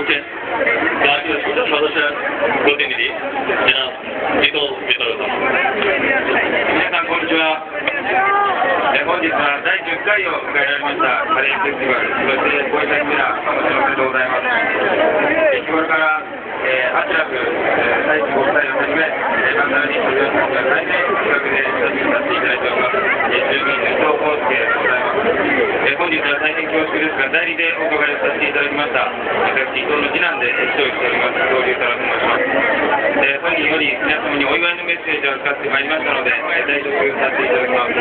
বলছেন জাতীয় সংসদ সদস্যের প্রতিনিধি জনাব জিতল বিতরক। 皆さんこんにちは。本日は第10回を迎えられましたカレーフェスティバル、そしてご挨拶やおめでとうございます。日頃からあちらく大地ご夫妻をはじめバングラディッシュの皆さんが大変近くで親しみさせていただいております。住民の伊藤康介でございます。本日は大変恐縮ですが代理でお伺いをさせていただきました私伊藤の次男で視聴しております東龍太郎と申します。本人より皆様にお祝いのメッセージを預かってまいりましたので代読させていただきます。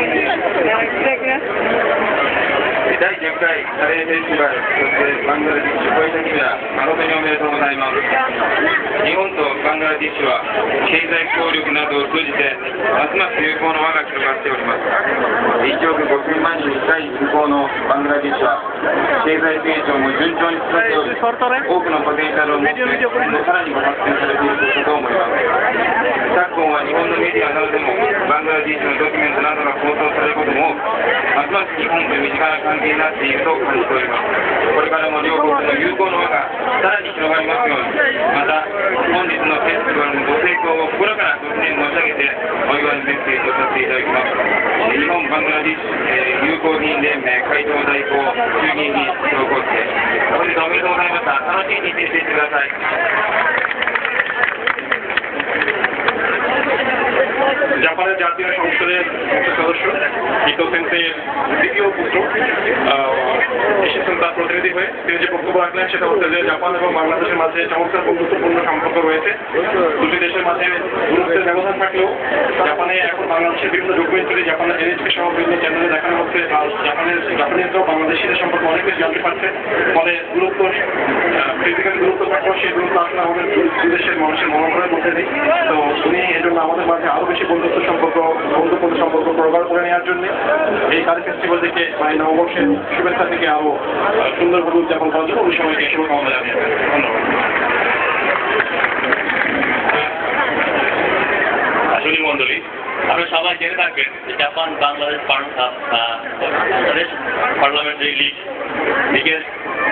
第10回カレーフェスティバル、そしてバングラディッシュ小池は誠におめでとうございます。日本とバングラディッシュは経済協力などを通じてますます友好の輪が広がっております。1億5000万人に近い人口のバングラディッシュは経済成長も順調に進んでおり多くのポテンシャルを持ってさらにご発展されていることと思います。昨今は日本のメディアなどでもバングラディッシュのドキュメントなどが放送されることもますます日本と身近な関係になっていると感じております。これからも両国の友好の輪がさらに広がりますように、また本日のフェスティバルのご成功を心からご記念申し上げてお祝いのメッセージをさせていただきます。日本バングラディッシュ友好議員連盟会頭代行衆議院議員伊藤康介、本日はおめでとうございました。楽しい日程していってください。জাপানের জাতীয় সংসদের সদস্য ইতো সেন্সের দ্বিতীয় পুত্র এসেছেন তার প্রতিনিধি হয়ে তিনি যে বক্তব্য রাখলেন সেটা হচ্ছে যে জাপান এবং বাংলাদেশের মাঝে চমৎকার বন্ধুত্বপূর্ণ সম্পর্ক রয়েছে। দুটি দেশের মাঝে দূরত্বের ব্যবধান থাকলেও জাপানে এখন বাংলাদেশের বিভিন্ন ডকুমেন্টারি জাপানের এনএইচকে সহ বিভিন্ন চ্যানেলে দেখানো হচ্ছে আর জাপানিজরাও বাংলাদেশিদের সম্পর্কে অনেক বেশি জানতে পারছে। ফলে দূরত্ব ফিজিক্যালি দূরত্ব থাকলেও সেই দূরত্ব আসলে আমাদের দুই দেশের মানুষের মনোভাবের মধ্যে নেই। তো উনি এই জন্য আমাদের মাঝে আরো বেশি বন্ধুত্বপূর্ণ সম্পর্ক প্রগাঢ় করে নেওয়ার জন্য এই কারি ফেস্টিভ্যাল থেকে মানে নববর্ষের শুভেচ্ছা থেকে আরো সুন্দরভাবে উদযাপন করার জন্য ওই সময়কে শুভকামনা জানিয়ে ধন্যবাদ। আসলে মন্ডলী আপনারা সবাই জেনে থাকবেন যে জাপান বাংলাদেশ পার্লামেন্টারি লীগের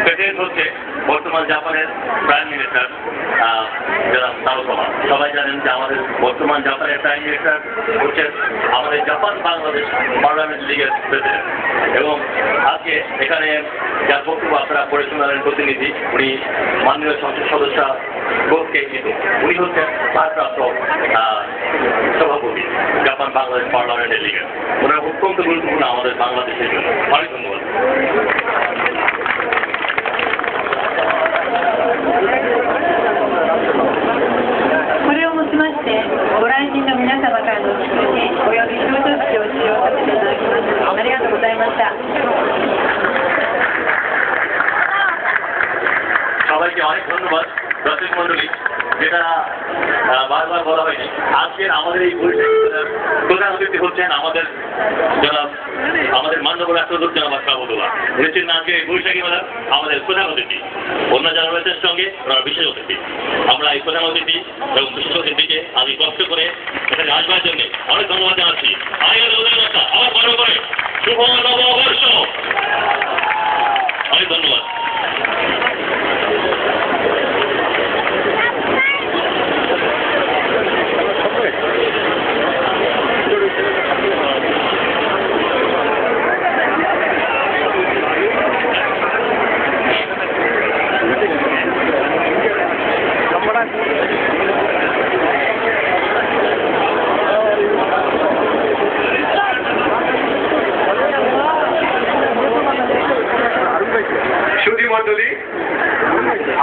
প্রেসিডেন্ট হচ্ছে বর্তমান জাপানের প্রাইম মিনিস্টার যারা তারকমা। সবাই জানেন যে আমাদের বর্তমান জাপানের প্রাইম মিনিস্টার হচ্ছেন আমাদের জাপান বাংলাদেশ পার্লামেন্টারি লীগের প্রেসিডেন্ট। এবং আজকে এখানে যার বক্তব্য আপনারা পড়ে শোনালেন প্রতিনিধি, উনি মাননীয় সংসদ সদস্য গোপকে কিন্তু উনি হচ্ছেন ভারপ্রাপ্ত সভাপতি জাপান বাংলাদেশ পার্লামেন্টারি লীগের। ওনারা অত্যন্ত গুরুত্বপূর্ণ আমাদের বাংলাদেশের জন্য। অনেক ধন্যবাদ। これをもちましてご来賓の皆様からの祝辞および表彰式を使用させていただきます。ありがとうございました。 সবাইকে অনেক ধন্যবাদ। দর্শক মন্ডলী, যেটা বারবার বলা হয়নি, আজকের আমাদের এই প্রধান অতিথি হচ্ছেন আমাদের মাননীয় রাষ্ট্রদূত জনাব আশরাফুল্লাহ। উনি ছিলেন আজকে এই বৈশাখী মেলার আমাদের প্রধান অতিথি। অন্য যারা রয়েছেন সঙ্গে ওনার বিশেষ অতিথি। আমরা এই প্রধান অতিথি এবং বিশেষ অতিথিকে আজ কষ্ট করে এখানে আসবার জন্য অনেক ধন্যবাদ জানাচ্ছি। আবার বড় করে শুভ নববর্ষ। অনেক ধন্যবাদ।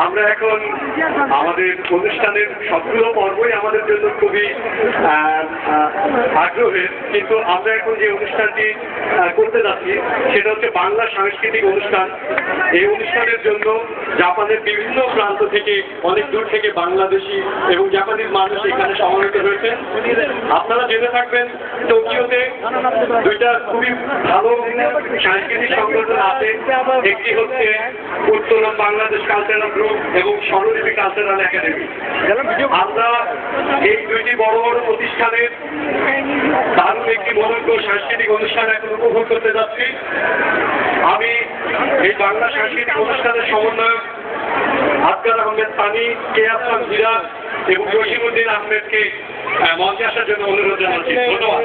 আমরা এখন আমাদের অনুষ্ঠানের সবগুলো পর্বই আমাদের জন্য খুবই আগ্রহের, কিন্তু আমরা এখন যে অনুষ্ঠানটি করতে যাচ্ছি সেটা হচ্ছে বাংলা সাংস্কৃতিক অনুষ্ঠান। এই অনুষ্ঠানের জন্য জাপানের বিভিন্ন প্রান্ত থেকে অনেক দূর থেকে বাংলাদেশি এবং জাপানিজ মানুষ এখানে সমবেত হয়েছেন। আপনারা জেনে থাকবেন টোকিওতে দুইটা খুবই ভালো সাংস্কৃতিক সংগঠন আছে। একটি হচ্ছে উত্তরণ বাংলাদেশ কালচারাল গ্রুপ এবং স্বরলিপি কালচারাল একাডেমি। আমরা এই দুইটি বড় বড় প্রতিষ্ঠানের দারুণ একটি মনোজ্ঞ সাংস্কৃতিক অনুষ্ঠান এখন উপভোগ করতে যাচ্ছি। আমি এই বাংলা সাংস্কৃতিক অনুষ্ঠানের সমন্বয়ক আফগান আহমেদ সানি, কে আসলাম হীরা এবং জসিমউদ্দিন আহমেদকে মঞ্চে আসার জন্য অনুরোধ জানাচ্ছি। ধন্যবাদ।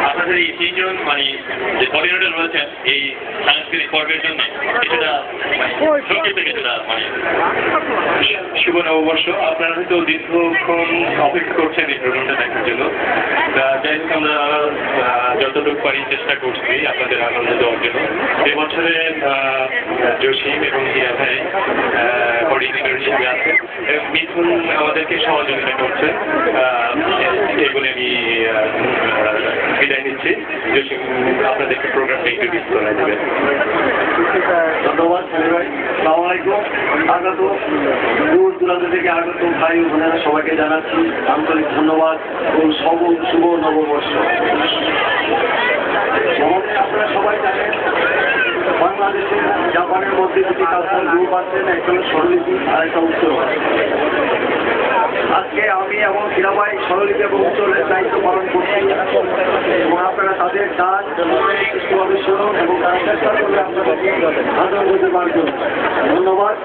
আপনাদের এই তিনজন মানে যে কোঅর্ডিনেটর রয়েছেন এই সাংস্কৃতিক পর্বের জন্য কিছুটা সংক্ষেপে কিছুটা মানে শুভ নববর্ষ। আপনারা হয়তো দীর্ঘক্ষণ অপেক্ষা করছেন এই প্রোগ্রামটা দেখার জন্য। যাই হোক আমরা যতটুকু পারি চেষ্টা করছি আপনাদের আনন্দ দেওয়ার জন্য। এবছরে জসিম এবং হিয়া ভাই কোঅর্ডিনেটর হিসেবে আছে এবং মিথুন আমাদেরকে সহযোগিতা করছেন। এগুলো আমি বিদায় নিচ্ছি। জসিম আপনাদেরকে প্রোগ্রামটা ইন্ট্রোডিউস করে দেবেন। ধন্যবাদ ভাই। আসসালামু আলাইকুম। আগত দূর দূরান্ত থেকে আগত ভাই বোনেরা সবাইকে জানাচ্ছি আন্তরিক ধন্যবাদ ও শুভ নববর্ষ। আপনারা সবাই জানেন বাংলাদেশে জাপানের মধ্যে দুটি কালচার গ্রুপ আছেন, একটা হল স্বরলিপি আর একটা উত্তর। আজকে আমি এবং হীরাভাই স্বরলিপি এবং উত্তরের দায়িত্ব পালন করছি এবং আপনারা তাদের কাজ সুভাবে শুনুন এবং তারা চেষ্টা করবে আপনাদেরকে আদর করতে পারবেন। ধন্যবাদ।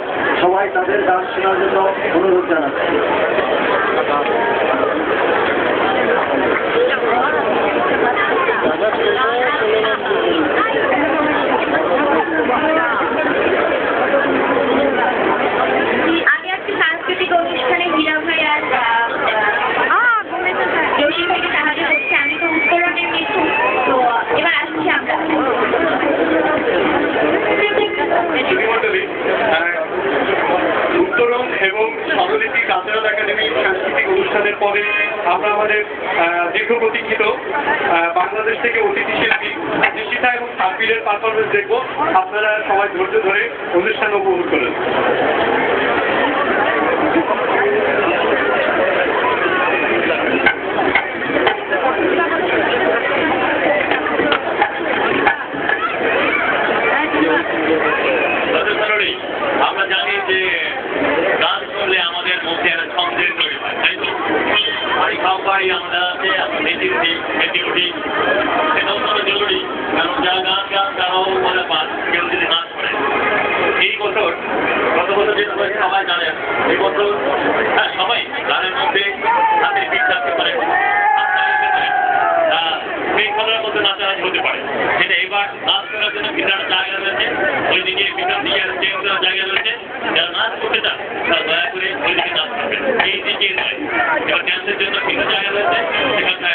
সবাই তাদের গান শোনার জন্য অনুরোধ জানাচ্ছি। আমি আজকে সাংস্কৃতিক অনুষ্ঠানে হীরা ভাই আর জসিম ভাইকে সাহায্য করছি। আমি তো উত্তরণের মিঠু, তো এবার আসছি আমরা। উত্তরণ এবং স্বরলিপি কালচারাল একাডেমি সাংস্কৃতিক অনুষ্ঠানের পরে আমরা আমাদের দীর্ঘ প্রতীক্ষিত বাংলাদেশ থেকে অতিথি শিল্পী নিশিতা এবং সাব্বিরের পারফরমেন্স দেখবো। আপনারা সবাই ধৈর্য ধরে অনুষ্ঠান উপভোগ করেন। আমরা জানি যে গান করলে আমাদের মধ্যে একটা ছন্দের তৈরি হয়, তাই তো? বাড়ি খাওয়া বাড়ি আমরা আছে, আমরা মেতে উঠি, সেটাও তো জরুরি। কারণ যারা গান তারাও বলে পান কেউ যদি নাচ করে। এই বছর গত বছর যে সবাই জানেন এই বছর সবাই গানের মধ্যে হাতের পিঠ থাকতে পারে, সেই খেলার মধ্যে নাচানাচি হতে পারে। সেটা এবার নাচ করার জন্য বিরাট জায়গা রয়েছে, ওইদিকে ভিতর দিকে জায়গা রয়েছে। যারা নাচ করতে চান তারা দয়া করে ওইদিকে নাচ করবেন, এই দিকে নয়। এবার ড্যান্সের জন্য কিছু জায়গা রয়েছে, সেখানে